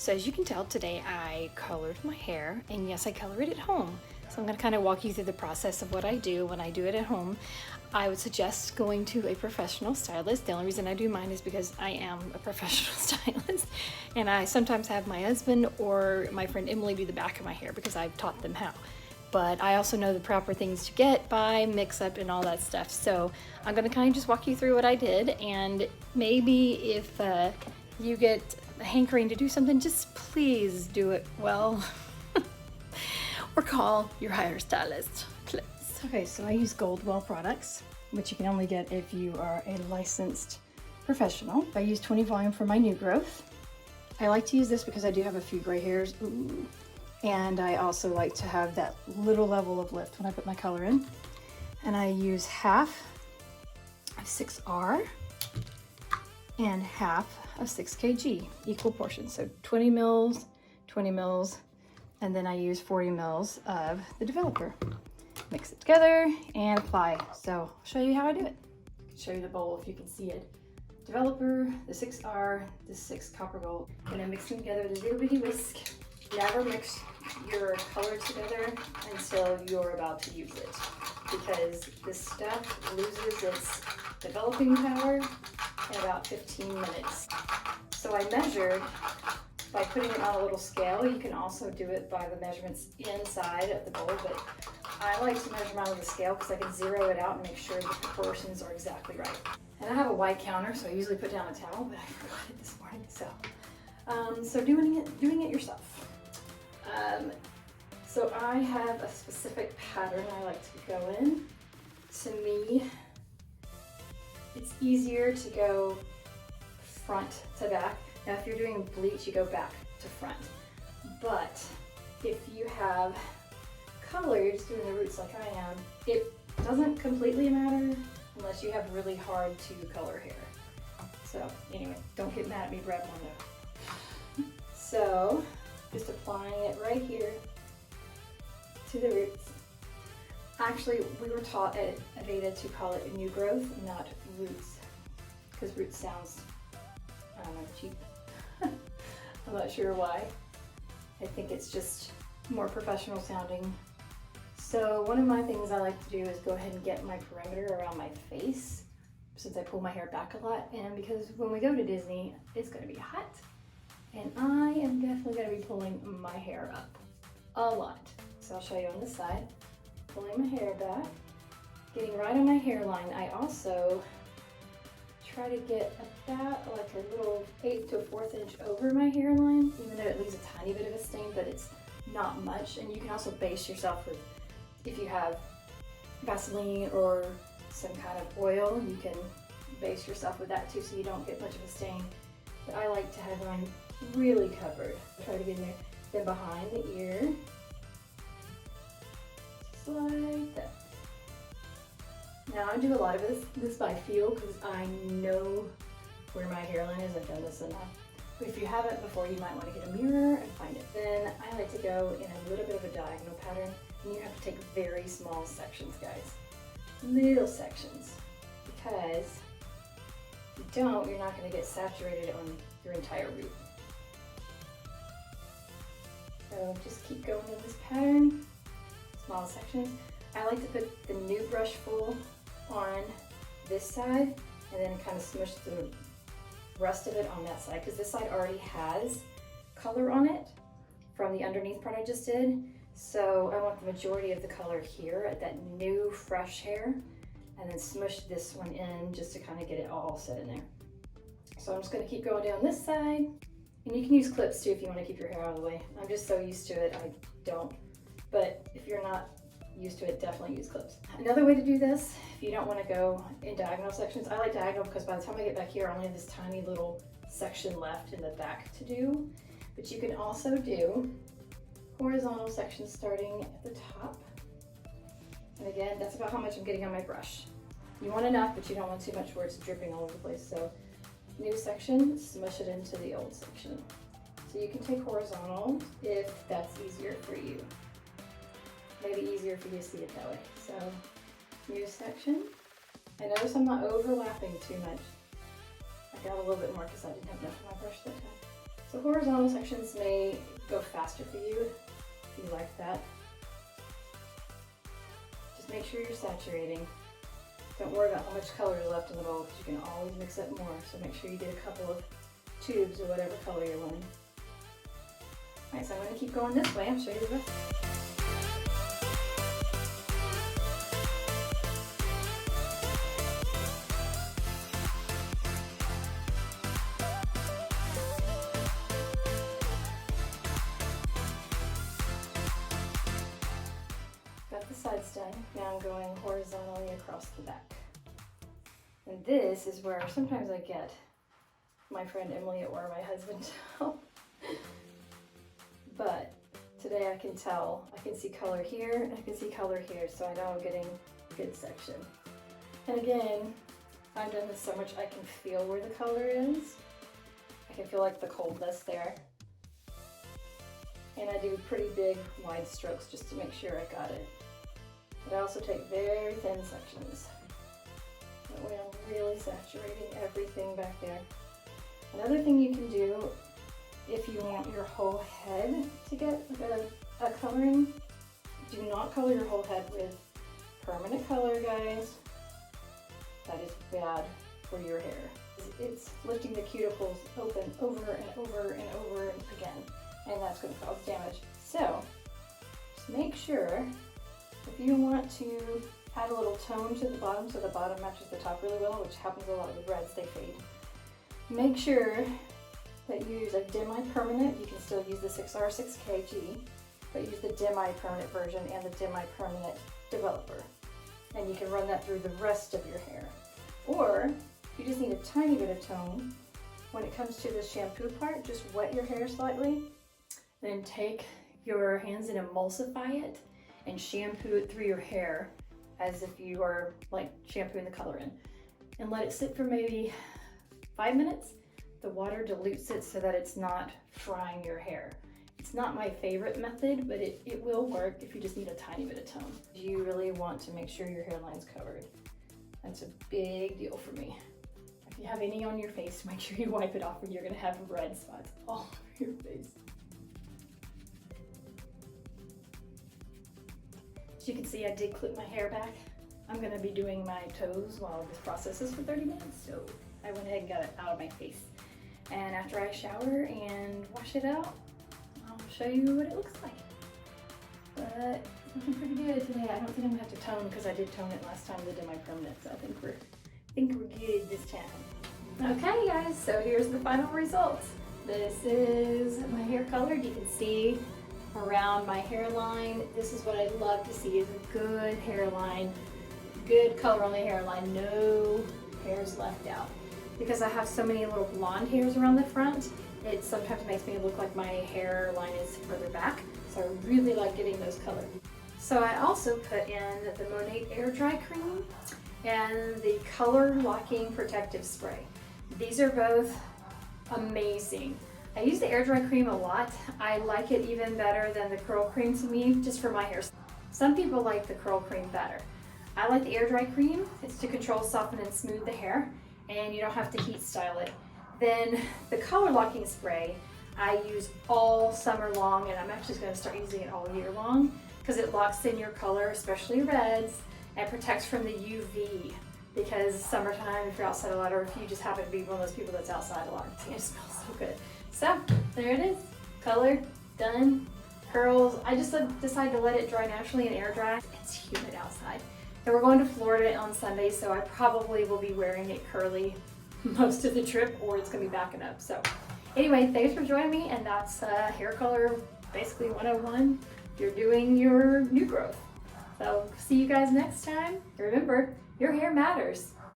So as you can tell, today I colored my hair, and yes, I color it at home. So I'm gonna kind of walk you through the process of what I do when I do it at home. I would suggest going to a professional stylist. The only reason I do mine is because I am a professional stylist, and I sometimes have my husband or my friend Emily do the back of my hair because I've taught them how. But I also know the proper things to get, buy, mix up, and all that stuff. So I'm gonna kind of just walk you through what I did, and maybe if you get a hankering to do something, just please do it well. Or call your hairstylist, please. Okay, so I use Goldwell products, which you can only get if you are a licensed professional. I use 20 volume for my new growth. I like to use this because I do have a few gray hairs. Ooh. And I also like to have that little level of lift when I put my color in. And I use half of 6R and half of 6 kg, equal portions. So 20 mils, 20 mils, and then I use 40 mils of the developer. Mix it together and apply. So I'll show you how I do it. I can show you the bowl if you can see it. Developer, the 6R, the 6 copper gold. Gonna mix them together with a little bitty whisk. Never mix your color together until you're about to use it, because this stuff loses its developing power in about 15 minutes. So I measured by putting it on a little scale. You can also do it by the measurements inside of the bowl, but I like to measure mine with a scale because I can zero it out and make sure the proportions are exactly right. And I have a white counter, so I usually put down a towel, but I forgot it this morning. So doing it yourself. So I have a specific pattern I like to go in. To me, it's easier to go front to back. Now if you're doing bleach, you go back to front. But if you have color, you're just doing the roots like I am, it doesn't completely matter unless you have really hard to color hair. So anyway, don't get mad at me, Brad Mondo. So just applying it right here to the roots. Actually, we were taught at Aveda to call it new growth, not roots, because roots sounds, I don't know, cheap. I'm not sure why. I think it's just more professional sounding. So one of my things I like to do is go ahead and get my perimeter around my face, since I pull my hair back a lot, and because when we go to Disney, it's gonna be hot, and I am definitely gonna be pulling my hair up a lot. So I'll show you on this side, pulling my hair back, getting right on my hairline. I also try to get about like a little 1/8 to 1/4 inch over my hairline, even though it leaves a tiny bit of a stain, but it's not much. And you can also base yourself with, if you have Vaseline or some kind of oil, you can base yourself with that too, so you don't get much of a stain. But I like to have mine really covered. Try to get in there. Then behind the ear, just like that. Now I do a lot of this by feel because I know where my hairline is. I've done this enough. But if you haven't before, you might want to get a mirror and find it. Then I like to go in a little bit of a diagonal pattern, and you have to take very small sections, guys. Little sections, because if you don't, you're not going to get saturated on your entire root. So just keep going in this pattern, small sections. I like to put the new brush full on this side and then kind of smush the rest of it on that side, because this side already has color on it from the underneath part I just did. So I want the majority of the color here at that new fresh hair, and then smush this one in just to kind of get it all set in there. So I'm just going to keep going down this side, and you can use clips too if you want to keep your hair out of the way. I'm just so used to it, I don't. But if you're not used to it, definitely use clips. Another way to do this, if you don't want to go in diagonal sections, I like diagonal because by the time I get back here, I only have this tiny little section left in the back to do. But you can also do horizontal sections starting at the top. And again, that's about how much I'm getting on my brush. You want enough, but you don't want too much where it's dripping all over the place. So new section, smush it into the old section. So you can take horizontal if that's easier for you. Maybe easier for you to see it that way. So new section. I notice I'm not overlapping too much. I got a little bit more because I didn't have enough of my brush that time. So horizontal sections may go faster for you if you like that. Just make sure you're saturating. Don't worry about how much color is left in the bowl because you can always mix up more. So make sure you get a couple of tubes or whatever color you're wanting. Alright, so I'm going to keep going this way. I'll show you the rest. Got the sides done. Now I'm going horizontally across the back. And this is where sometimes I get my friend Emily or my husband to help. But today I can tell, I can see color here and I can see color here, so I know I'm getting a good section. And again, I've done this so much I can feel where the color is. I can feel like the coldness there. And I do pretty big wide strokes just to make sure I got it. But I also take very thin sections. That way I'm really saturating everything back there. Another thing you can do if you want your whole head to get a coloring, do not color your whole head with permanent color, guys. That is bad for your hair. It's lifting the cuticles open over and over and over again, and that's going to cause damage. So just make sure, if you want to add a little tone to the bottom so the bottom matches the top really well, which happens a lot with reds, they fade. Make sure that you use a demi-permanent. You can still use the 6R6KG, but use the demi-permanent version and the demi-permanent developer. And you can run that through the rest of your hair. Or if you just need a tiny bit of tone, when it comes to the shampoo part, just wet your hair slightly, then take your hands and emulsify it and shampoo it through your hair as if you are like shampooing the color in. And let it sit for maybe 5 minutes. The water dilutes it so that it's not frying your hair. It's not my favorite method, but it will work if you just need a tiny bit of tone. You really want to make sure your hairline's covered. That's a big deal for me. If you have any on your face, make sure you wipe it off or you're gonna have red spots all over your face. As you can see, I did clip my hair back. I'm gonna be doing my toes while this processes for 30 minutes, so I went ahead and got it out of my face. And after I shower and wash it out, I'll show you what it looks like. But it's looking pretty good today. I don't think I'm gonna have to tone because I did tone it last time with my permanent, so I think we're good this time. Okay guys, so here's the final results. This is my hair colored. You can see around my hairline. This is what I'd love to see, is a good hairline, good color on the hairline, no hairs left out. Because I have so many little blonde hairs around the front, it sometimes makes me look like my hairline is further back. So I really like getting those colored. So I also put in the Monat Air Dry Cream and the Color Locking Protective Spray. These are both amazing. I use the air dry cream a lot. I like it even better than the curl cream to me, just for my hair. Some people like the curl cream better. I like the air dry cream. It's to control, soften, and smooth the hair, and you don't have to heat style it. Then the color locking spray I use all summer long, and I'm actually going to start using it all year long because it locks in your color, especially reds, and protects from the UV. Because summertime, if you're outside a lot, or if you just happen to be one of those people that's outside a lot, it smells so good. So there it is, colored, done, curls. I just decided to let it dry naturally and air dry. It's humid outside. And we're going to Florida on Sunday, so I probably will be wearing it curly most of the trip, or it's gonna be backing up. So anyway, thanks for joining me, and that's hair color basically 101 if you're doing your new growth. So see you guys next time. Remember, your hair matters.